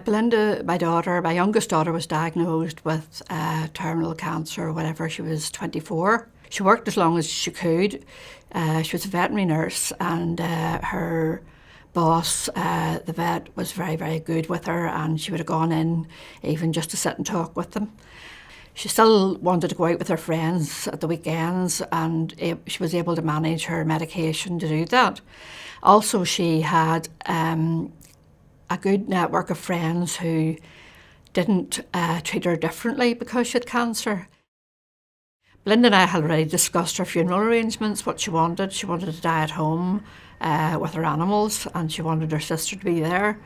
Belinda, my youngest daughter, was diagnosed with terminal cancer or whatever. She was 24. She worked as long as she could. She was a veterinary nurse, and her boss, the vet, was very, very good with her, and she would have gone in even just to sit and talk with them. She still wanted to go out with her friends at the weekends, and she was able to manage her medication to do that. Also, she had a good network of friends who didn't treat her differently because she had cancer. Belinda and I had already discussed her funeral arrangements, what she wanted. She wanted to die at home with her animals, and she wanted her sister to be there.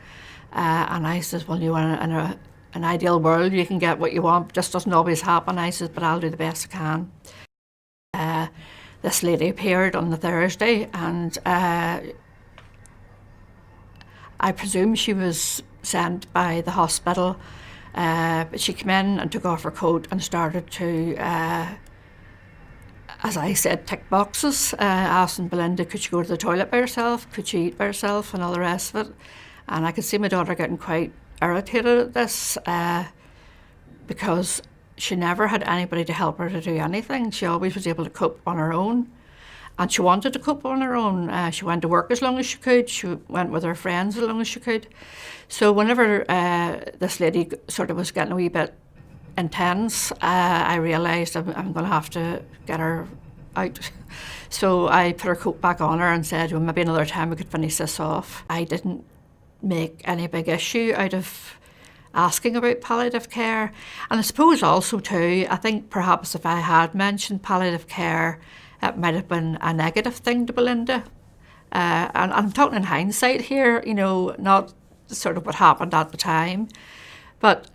And I said, well, in an ideal world, you can get what you want. It just doesn't always happen. I said, but I'll do the best I can. This lady appeared on the Thursday, and I presume she was sent by the hospital, but she came in and took off her coat and started to, as I said, tick boxes, asking Belinda, could she go to the toilet by herself, could she eat by herself, and all the rest of it. And I could see my daughter getting quite irritated at this, because she never had anybody to help her to do anything. She always was able to cope on her own. And she wanted to cope on her own. She went to work as long as she could. She went with her friends as long as she could. So whenever this lady sort of was getting a wee bit intense, I realised I'm going to have to get her out. So I put her coat back on her and said, well, maybe another time we could finish this off. I didn't make any big issue out of asking about palliative care. And I suppose also too, I think perhaps if I had mentioned palliative care, it might have been a negative thing to Belinda. And I'm talking in hindsight here, not sort of what happened at the time. But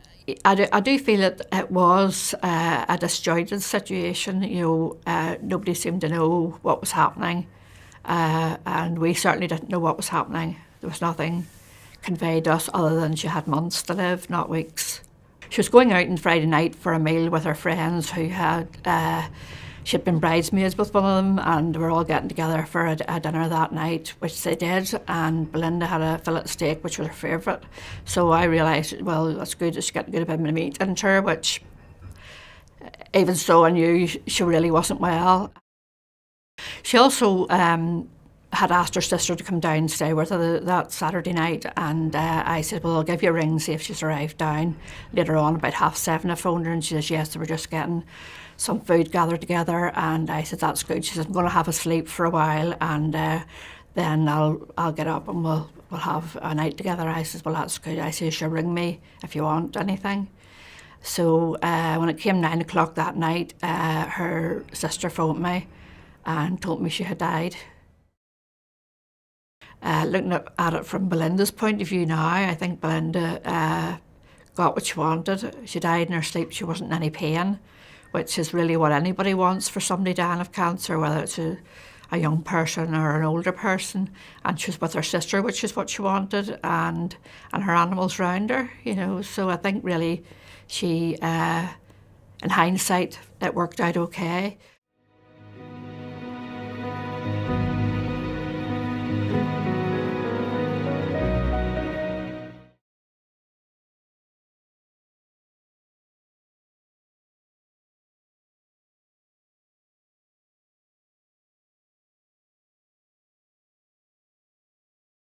I do feel that it was a disjointed situation. Nobody seemed to know what was happening. And we certainly didn't know what was happening. There was nothing conveyed to us other than she had months to live, not weeks. She was going out on Friday night for a meal with her friends who had... She'd been bridesmaids with one of them, and we were all getting together for a dinner that night, which they did, and Belinda had a fillet steak, which was her favourite. So I realised, well, that's good, she's getting a good bit of meat into her, which, even so, I knew she really wasn't well. She also had asked her sister to come down and stay with her that Saturday night, and I said, well, I'll give you a ring, see if she's arrived down. Later on, about 7:30, I phoned her, and she says, yes, they were just getting some food gathered together. And I said, that's good. She said, I'm going to have a sleep for a while, and then I'll get up and we'll have a night together. I said, well, that's good. I said, sure, ring me if you want anything. So when it came 9 o'clock that night, her sister phoned me and told me she had died. Looking at it from Belinda's point of view now, I think Belinda got what she wanted. She died in her sleep. She wasn't in any pain, which is really what anybody wants for somebody dying of cancer, whether it's a young person or an older person. And she was with her sister, which is what she wanted, and her animals round her, So I think really she, in hindsight, it worked out okay.